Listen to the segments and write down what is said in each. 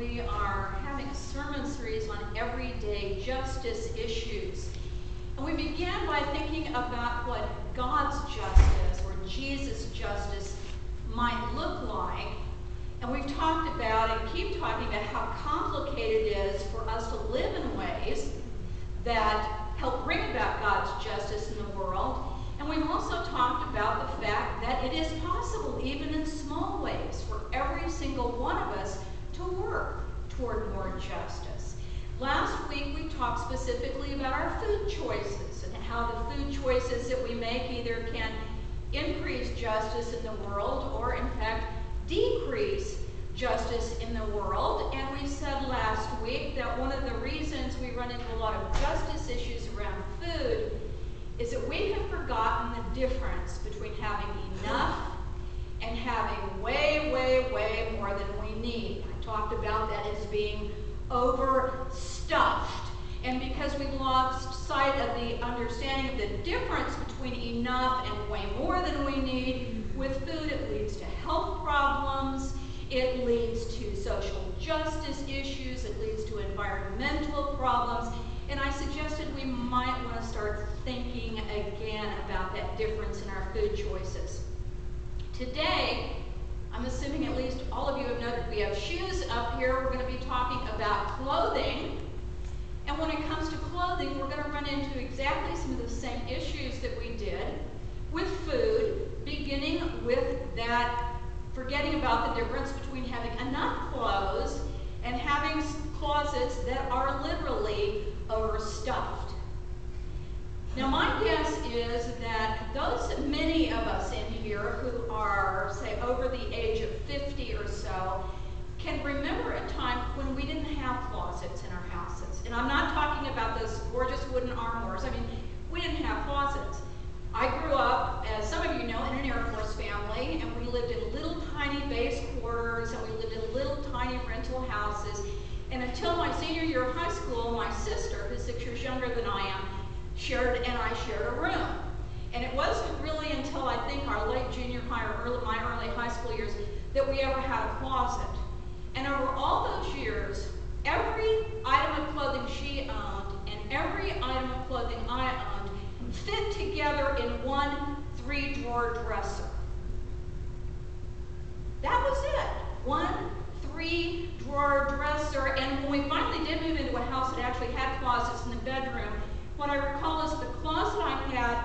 we are having a sermon series on everyday justice issues. And we began by thinking about what God's justice or Jesus' justice might look like. And we've talked about and keep talking about how complicated it is for us to live in ways that help bring about God's justice in the world. And we've also talked about the fact that it is possible, even in small ways, for every single one of us to work toward more justice. Last week we talked specifically about our food choices and how the food choices that we make either can increase justice in the world or in fact decrease justice in the world. And we said last week that one of the reasons we run into a lot of justice issues around food is that we have forgotten the difference between having enough and having way, way, way more than we need. I talked about that as being overstuffed. And because we've lost sight of the understanding of the difference between enough and way more than we need, with food it leads to health problems, it leads to social justice issues, it leads to environmental problems, and I suggested we might want to start thinking again about that difference in our food choices. Today, I'm assuming at least all of you have noted we have shoes up here. We're going to be talking about clothing. And when it comes to clothing, we're going to run into exactly some of the same issues that we did with food, beginning with that forgetting about the difference between having enough clothes and having closets that are literally overstuffed. Now, my guess is that many of us in here who are, say, over the age of 50 or so, can remember a time when we didn't have closets in our houses. And I'm not talking about those gorgeous wooden armoires. I mean, we didn't have closets. I grew up, as some of you know, in an Air Force family, and we lived in little tiny base quarters, and we lived in little tiny rental houses. And until my senior year of high school, my sister, who's 6 years younger than I am, shared a room. And it wasn't really until I think our late junior high or my early high school years that we ever had a closet. And over all those years, every item of clothing she owned and every item of clothing I owned fit together in one 3-drawer dresser. That was it. One 3-drawer dresser. And when we finally did move into a house that actually had closets in the bedroom, what I recall is the closet I had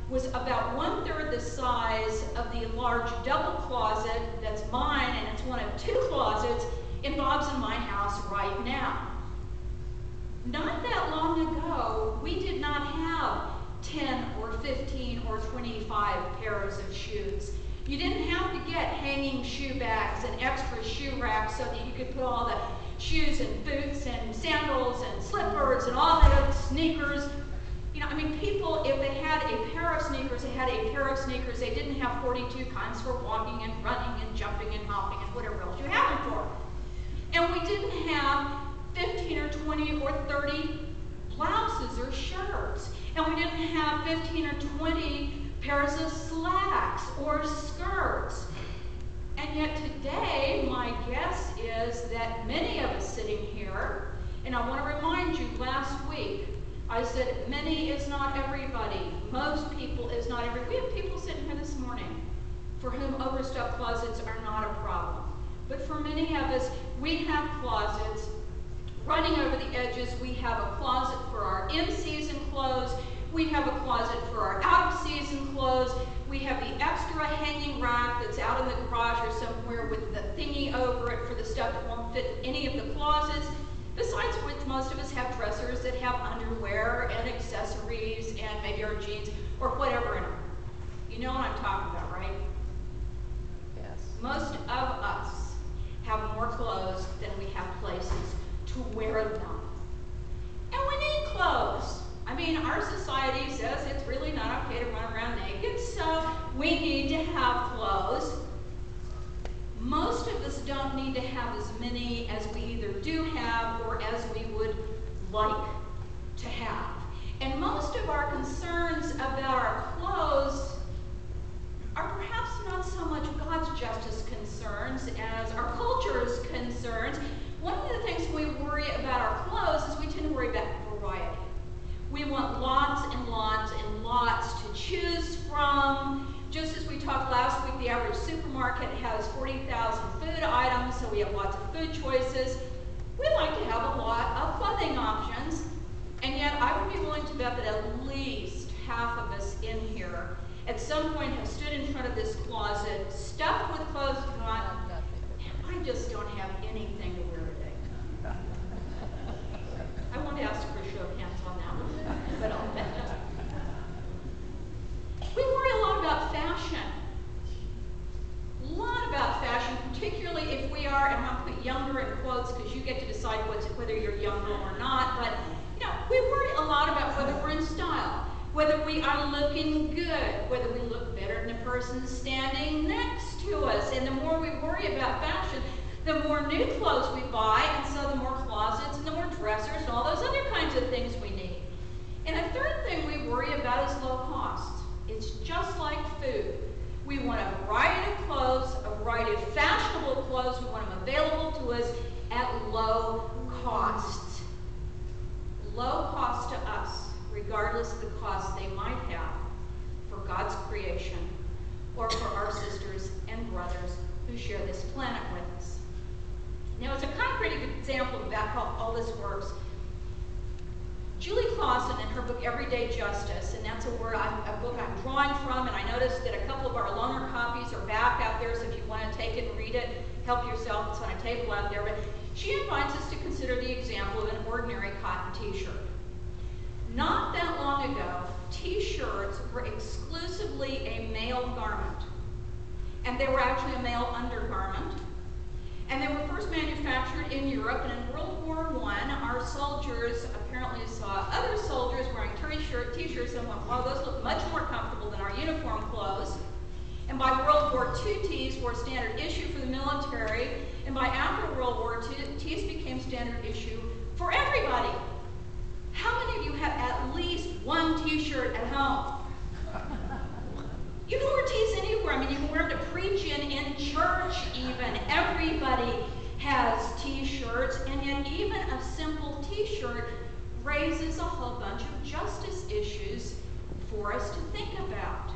was about 1/3 the size of the large double closet that's mine, and it's one of 2 closets in Bob's and my house right now. Not that long ago, we did not have 10 or 15 or 25 pairs of shoes. You didn't have to get hanging shoe bags and extra shoe racks so that you could put all the shoes and boots and sandals and slippers and all that other sneakers. You know, I mean, people, if they had a pair of sneakers, they had a pair of sneakers. They didn't have 42 kinds for walking and running and jumping and hopping and whatever else you have them for. And we didn't have 15 or 20 or 30 blouses or shirts. And we didn't have 15 or 20 pairs of slacks or skirts. And yet today, my guess is that many of us sitting here, and I want to remind you, last week, I said many is not everybody. Most people is not everybody. We have people sitting here this morning for whom overstuffed closets are not a problem. But for many of us, we have closets running over the edges. We have a closet for our in-season clothes. We have a closet for our out-of-season clothes. We have the extra hanging rack that's out in the garage or somewhere with the thingy over it for the stuff that won't fit in any of the closets. Besides which, most of us have dressers that have underwear and accessories and maybe our jeans or whatever in them. You know what I'm talking about, right? Yes. Most of us have more clothes than we have places to wear them. And we need clothes. I mean, our society says it's really not okay to run around naked, so we need to have clothes. Most of us don't need to have as many as we either do have or as we would like to have. And most of our concerns about our clothes are perhaps not so much God's justice concerns as our culture's concerns. One of the food choices, we like to have a lot of clothing options, and yet I would be willing to bet that at least half of us in here at some point have stood in front of this closet, stuffed with clothes, and thought, I just don't have anything to wear today. I won't ask for a show of hands on that one, but I'll bet. We worry a lot about fashion. A lot about fashion, particularly if we are, and I'll put younger in quotes because you get to decide whether you're younger or not, but we worry a lot about whether we're in style, whether we are looking good, whether we look better than the person standing next to us. And the more we worry about fashion, the more new clothes we buy, and so the more closets and the more dressers and all those other kinds of things we need. And a third thing we worry about is low cost. It's just like food. We want a variety of clothes, a variety of fashionable clothes. We want them available to us at low cost. Low cost to us, regardless of the cost they might have for God's creation or for our sisters and brothers who share this planet with us. Now, as a concrete example about how all this works, Julie Clausen in her book Everyday Justice, and that's a book I'm drawing from, and I noticed that a couple of our loaner copies are back out there, so if you want to take it and read it, help yourself. It's on a table out there. But she invites us to consider the example of an ordinary cotton t-shirt. Not that long ago, t-shirts were exclusively a male garment, and they were actually a male undergarment. And they were first manufactured in Europe, and in World War I, our soldiers apparently saw other soldiers wearing t-shirts and went, wow, those look much more comfortable than our uniform clothes. And by World War II, tees were standard issue for the military, and by after World War II, tees became standard issue for everybody. How many of you have at least one t-shirt at home? You can wear tees anywhere. I mean, you can wear them to preach in church even. Everybody has t-shirts, and yet even a simple t-shirt raises a whole bunch of justice issues for us to think about.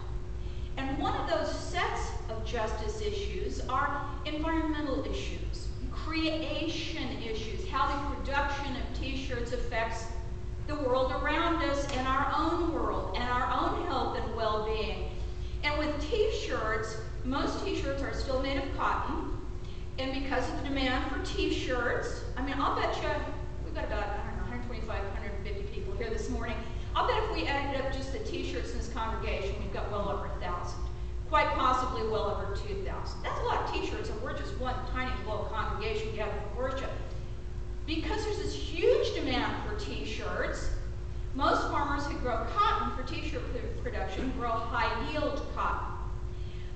And one of those sets of justice issues are environmental issues, creation issues, how the production of t-shirts affects the world around us and our own world and our own health and well-being. And with t-shirts, most t-shirts are still made of cotton, and because of the demand for t-shirts, I mean, I'll bet you, we've got about, 125, 150 people here this morning. I'll bet if we added up just the t-shirts in this congregation, we've got well over 1,000. Quite possibly well over 2,000. That's a lot of t-shirts, and we're just one tiny little congregation gathered for worship. Because there's this huge demand for t-shirts, most farmers who grow cotton for t-shirt production grow high-yield cotton.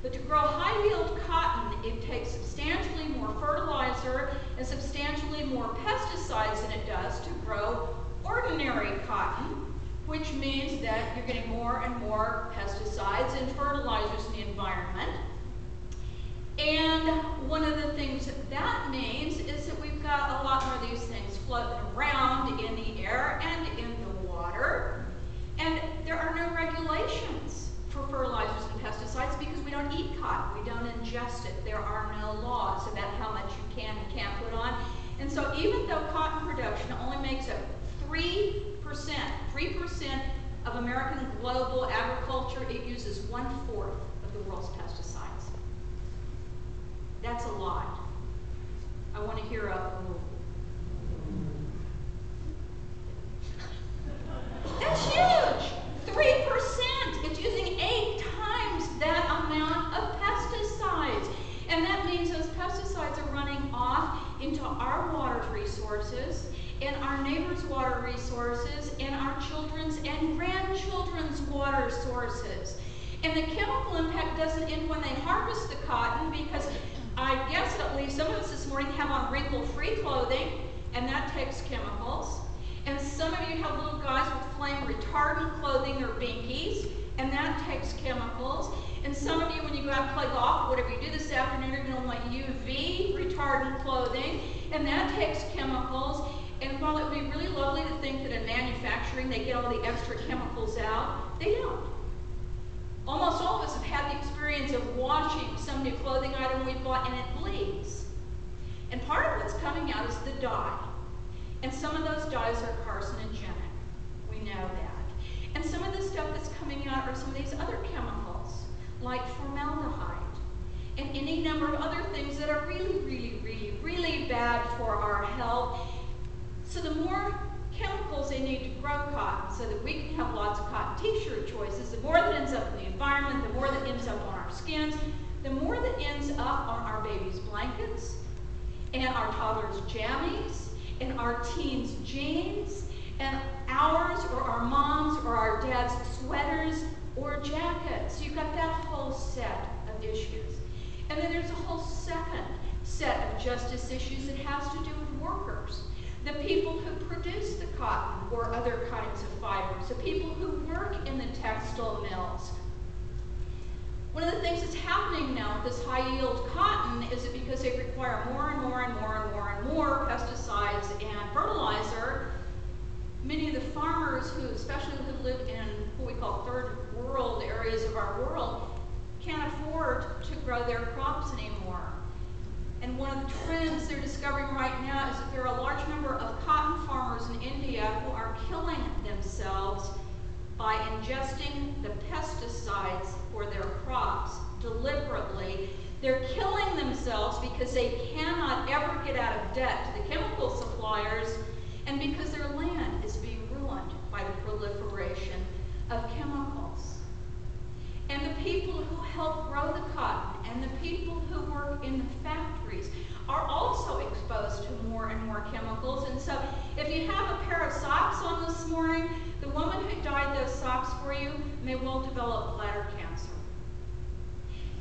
But to grow high-yield cotton, it takes substantially more fertilizer and substantially more pesticides than it does to grow ordinary cotton, which means that you're getting more and more pesticides and fertilizers in the environment. And one of the things that means is that we've got a lot more of these things floating around in the air and in the water. And there are no regulations for fertilizers and pesticides because we don't eat cotton. We don't ingest it. There are no laws about how much you can and can't put on. And so even though cotton production only makes up 3% of American global agriculture, it uses 1/4 of the world's pesticides. That's a lot. I want to hear a rule. That's huge! 3%! It's using 8 times that amount of pesticides. And that means those pesticides are running off into our water resources, and our neighbors' water resources, and our children's and grandchildren's water sources. And the chemical impact doesn't end when they harvest the cotton, because I guess at least some of us this morning have on wrinkle-free clothing, and that takes chemicals. And some of you have little guys with flame retardant clothing or binkies, and that takes chemicals. And some of you, when you go out and play golf, whatever you do this afternoon, are going to want UV retardant clothing, and that takes chemicals. And while it would be really lovely to think that in manufacturing they get all the extra chemicals out, they don't. Almost all of us have had the experience of washing some new clothing item we bought and it bleeds. And part of what's coming out is the dye. And some of those dyes are carcinogenic. We know that. And some of the stuff that's coming out are some of these other chemicals, like formaldehyde, and any number of other things that are really, really, really, really bad for our health. So the more chemicals they need to grow cotton so that we can have lots of cotton t-shirt choices, the more that ends up in the environment, the more that ends up on our skins, the more that ends up on our babies' blankets, and our toddlers' jammies, and our teens' jeans, and ours or our moms or our dads' sweaters or jackets. You've got that whole set of issues. And then there's a whole second set of justice issues that has to do with workers. The people who produce the cotton or other kinds of fibers, the people who work in the textile mills. One of the things that's happening now with this high-yield cotton is that because they require more and more and more and more and more pesticides and fertilizer, many of the farmers who, especially who live in what we call third world areas of our world, can't afford to grow their crops anymore. And one of the trends they're discovering right now is that there are a large number of cotton farmers in India who are killing themselves by ingesting the pesticides for their crops deliberately. They're killing themselves because they cannot ever get out of debt to the chemical suppliers and because their land is being ruined by the proliferation of chemicals. And the people who help grow the cotton and the people who work in the factories are also exposed to more and more chemicals. And so if you have a pair of socks on this morning, the woman who dyed those socks for you may well develop bladder cancer.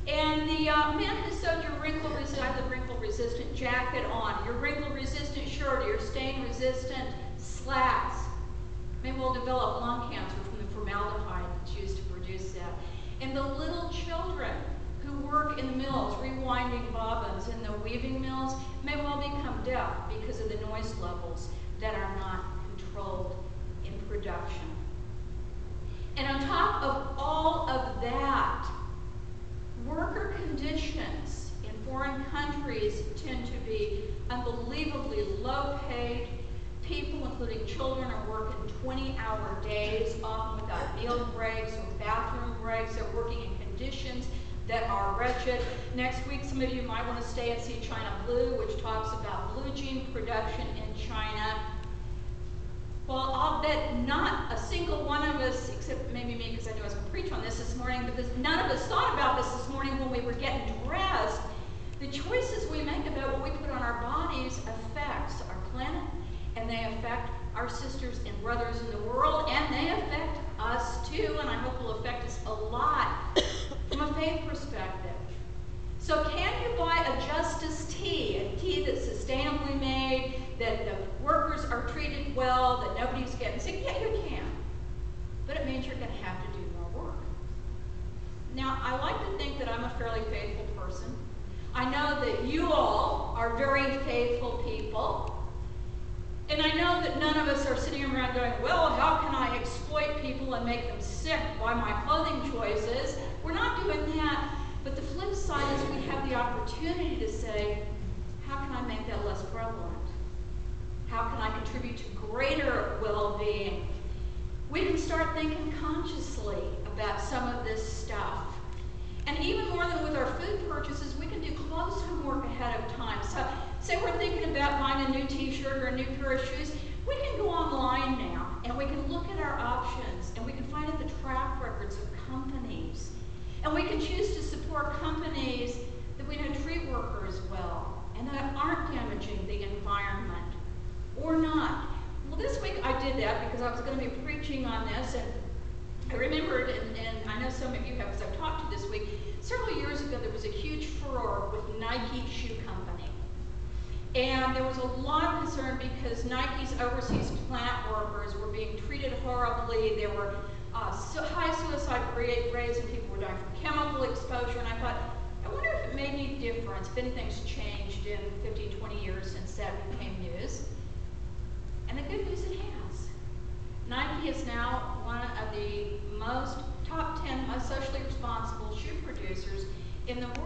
And the man who sewed your wrinkle-resistant jacket on, your wrinkle-resistant shirt, or your stain-resistant slacks may well develop lung cancer from the formaldehyde that's used to produce that. And the little children who work in the mills, rewinding bobbins in the weaving mills, may well become deaf because of the noise levels that are not controlled in production. And on top of all of that, worker conditions in foreign countries tend to be unbelievably low paid. People, including children, are working 20-hour days, often without meal breaks or bathroom breaks. They're working in conditions that are wretched. Next week, some of you might want to stay and see China Blue, which talks about blue jean production in China. Well, I'll bet not a single one of us, except maybe me because I knew I was going to preach on this morning, because none of us thought about this morning when we were getting dressed. The choices we make about what we put on our bodies affects our planet, and they affect our sisters and brothers in the world, and they affect us too, and I hope will affect us a lot from a faith perspective. So can you buy a Justice tea, a tea that's sustainably made, that the workers are treated well, that nobody's getting sick? Yeah, you can. But it means you're going to have to do more work. Now, I like to think that I'm a fairly faithful person. I know that you all are very faithful people. And I know that none of us are sitting around going, well, how can I exploit people and make them sick by my clothing choices? We're not doing that. But the flip side is we have the opportunity to say, how can I make that less prevalent? How can I contribute to greater well-being? We can start thinking consciously about some of this stuff. And even more than with our food purchases, we can do clothes homework ahead of time. So say we're thinking about buying a new t-shirt or a new pair of shoes, we can go online now and we can look at our options and we can find out the track records of companies. And we can choose to support companies that we know treat workers well and that aren't damaging the environment or not. Well, this week I did that because I was going to be preaching on this, and I remembered, and I know some of you have because I've talked to this week, several years ago there was a huge furor with Nike Shoe Company. And there was a lot of concern because Nike's overseas plant workers were being treated horribly. There were high suicide rates and people were dying from chemical exposure. And I thought, I wonder if it made any difference, if anything's changed in 15, 20 years since that became news. And the good news, it has. Nike is now one of the top 10 most socially responsible shoe producers in the world.